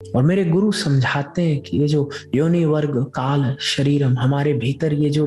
और मेरे गुरु समझाते हैं कि ये जो योनि वर्ग काल शरीरम, हमारे भीतर ये जो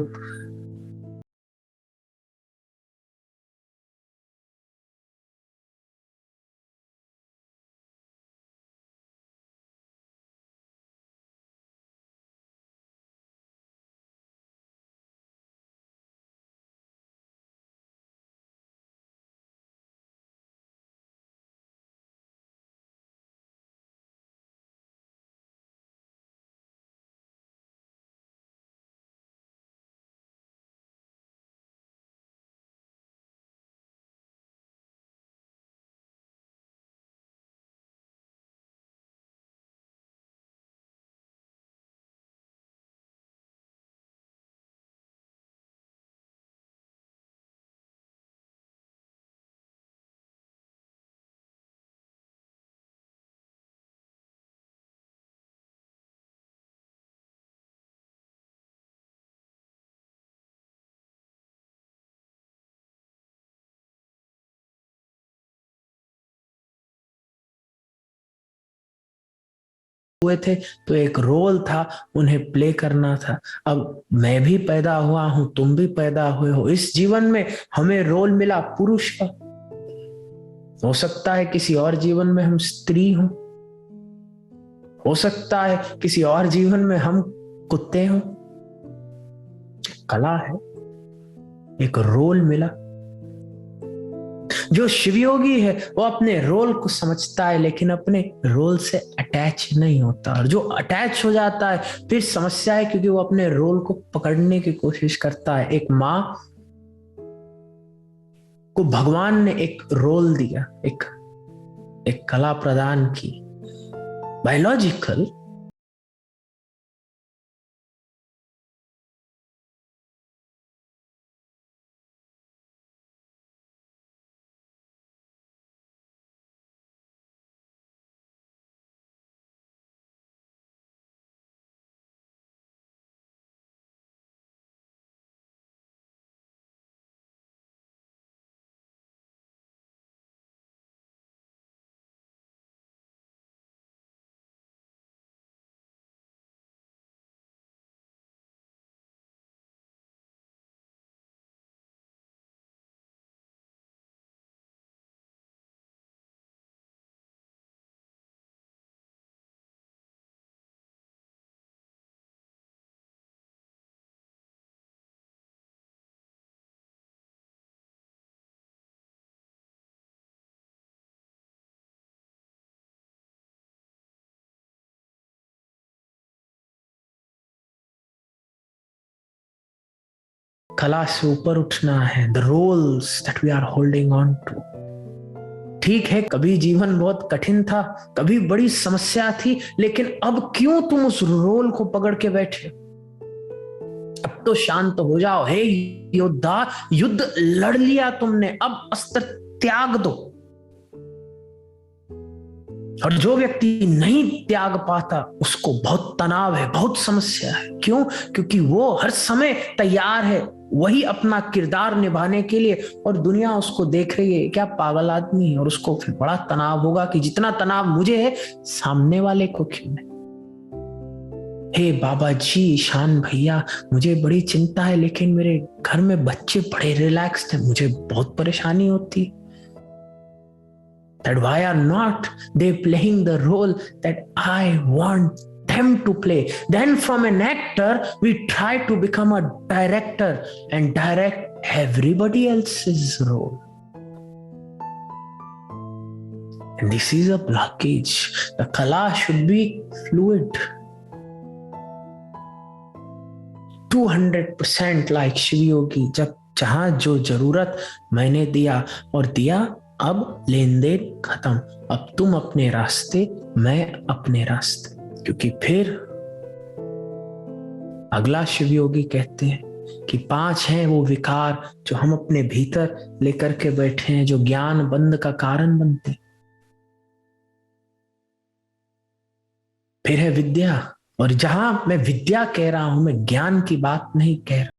हुए थे तो एक रोल था, उन्हें प्ले करना था। अब मैं भी पैदा हुआ हूं, तुम भी पैदा हुए हो, इस जीवन में हमें रोल मिला पुरुष का। हो सकता है किसी और जीवन में हम स्त्री हों, हो सकता है किसी और जीवन में हम कुत्ते हों। कला है, एक रोल मिला। जो शिवयोगी है वो अपने रोल को समझता है, लेकिन अपने रोल से अटैच नहीं होता। और जो अटैच हो जाता है फिर समस्या है, क्योंकि वो अपने रोल को पकड़ने की कोशिश करता है। एक माँ को भगवान ने एक रोल दिया, एक एक कला प्रदान की, बायोलॉजिकल। कला से ऊपर उठना है, the roles that we are holding on to. ठीक है, कभी जीवन बहुत कठिन था, कभी बड़ी समस्या थी, लेकिन अब क्यों तुम उस रोल को पकड़ के बैठे? अब तो शांत हो जाओ। हे योद्धा, युद्ध लड़ लिया तुमने, अब अस्त्र त्याग दो। और जो व्यक्ति नहीं त्याग पाता उसको बहुत तनाव है, बहुत समस्या है। क्यों? क्योंकि वो हर समय तैयार है वही अपना किरदार निभाने के लिए, और दुनिया उसको देख रही है क्या पागल आदमी है। और उसको फिर बड़ा तनाव होगा कि जितना तनाव मुझे है सामने वाले को क्यों है। हे बाबा जी, ईशान भैया, मुझे बड़ी चिंता है, लेकिन मेरे घर में बच्चे बड़े रिलैक्स्ड हैं, मुझे बहुत परेशानी होती है। That why are not they playing the role that I want them to play? Then from an actor, we try to become a director and direct everybody else's role. And this is a blockage. The kala should be fluid. 200% like Shiv योगी, जब जहां जो जरूरत मैंने दिया और दिया, अब लेन then खत्म। अब तुम अपने रास्ते, मैं अपने रास्ते। क्योंकि फिर अगला शिव योगी कहते हैं कि 5 हैं वो विकार जो हम अपने भीतर लेकर के बैठे हैं, जो ज्ञान बंद का कारण बनते हैं। फिर है विद्या, और जहां मैं विद्या कह रहा हूं, मैं ज्ञान की बात नहीं कह रहा।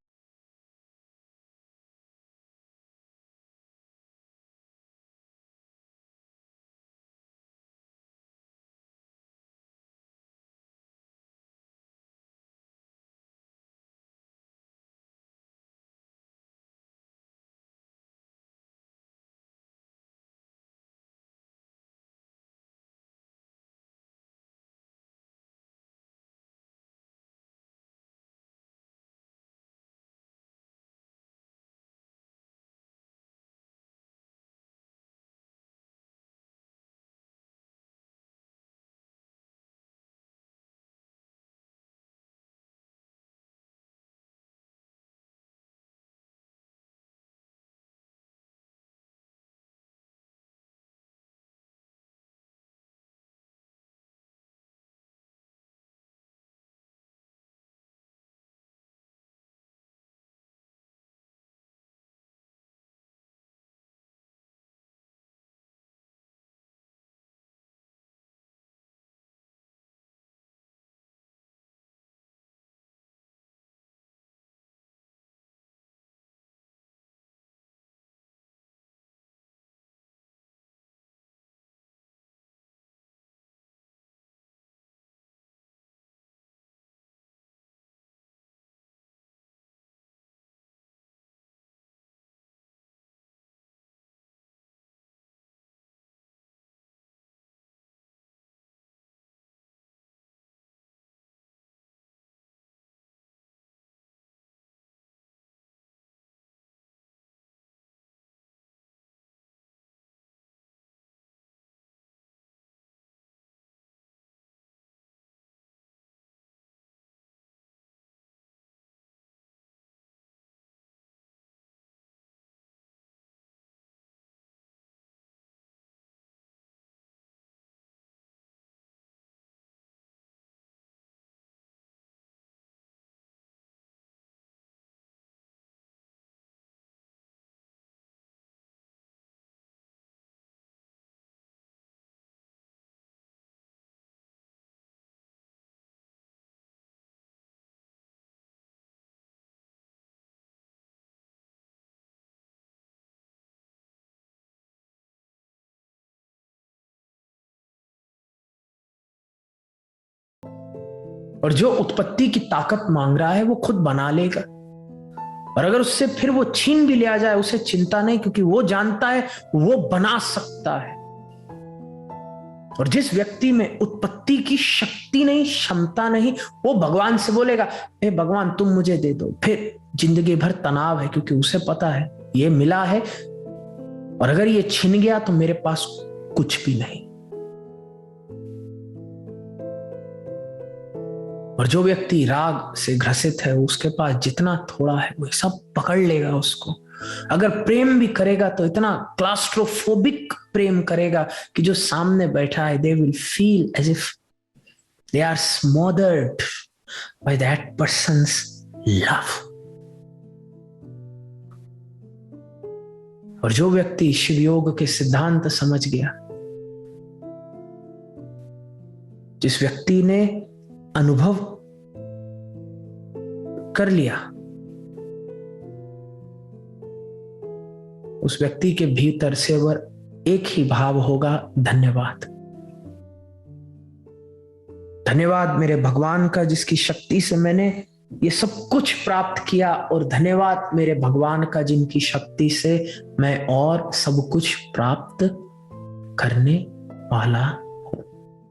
और जो उत्पत्ति की ताकत मांग रहा है वो खुद बना लेगा। और अगर उससे फिर वो छीन भी लिया जाए उसे चिंता नहीं, क्योंकि वो जानता है वो बना सकता है। और जिस व्यक्ति में उत्पत्ति की शक्ति नहीं, क्षमता नहीं, वो भगवान से बोलेगा हे भगवान तुम मुझे दे दो, फिर जिंदगी भर तनाव है, क्योंकि उसे पता है ये मिला है और अगर ये छिन गया तो मेरे पास कुछ भी नहीं। और जो व्यक्ति राग से ग्रसित है उसके पास जितना थोड़ा है वो सब पकड़ लेगा उसको। अगर प्रेम भी करेगा तो इतना क्लास्ट्रोफोबिक प्रेम करेगा कि जो सामने बैठा है they will feel as if they are smothered by that person's love. और जो व्यक्ति शिव योग के सिद्धांत समझ गया, जिस व्यक्ति ने अनुभव कर लिया, उस व्यक्ति के भीतर से वर एक ही भाव होगा, धन्यवाद। धन्यवाद मेरे भगवान का जिसकी शक्ति से मैंने ये सब कुछ प्राप्त किया, और धन्यवाद मेरे भगवान का जिनकी शक्ति से मैं और सब कुछ प्राप्त करने वाला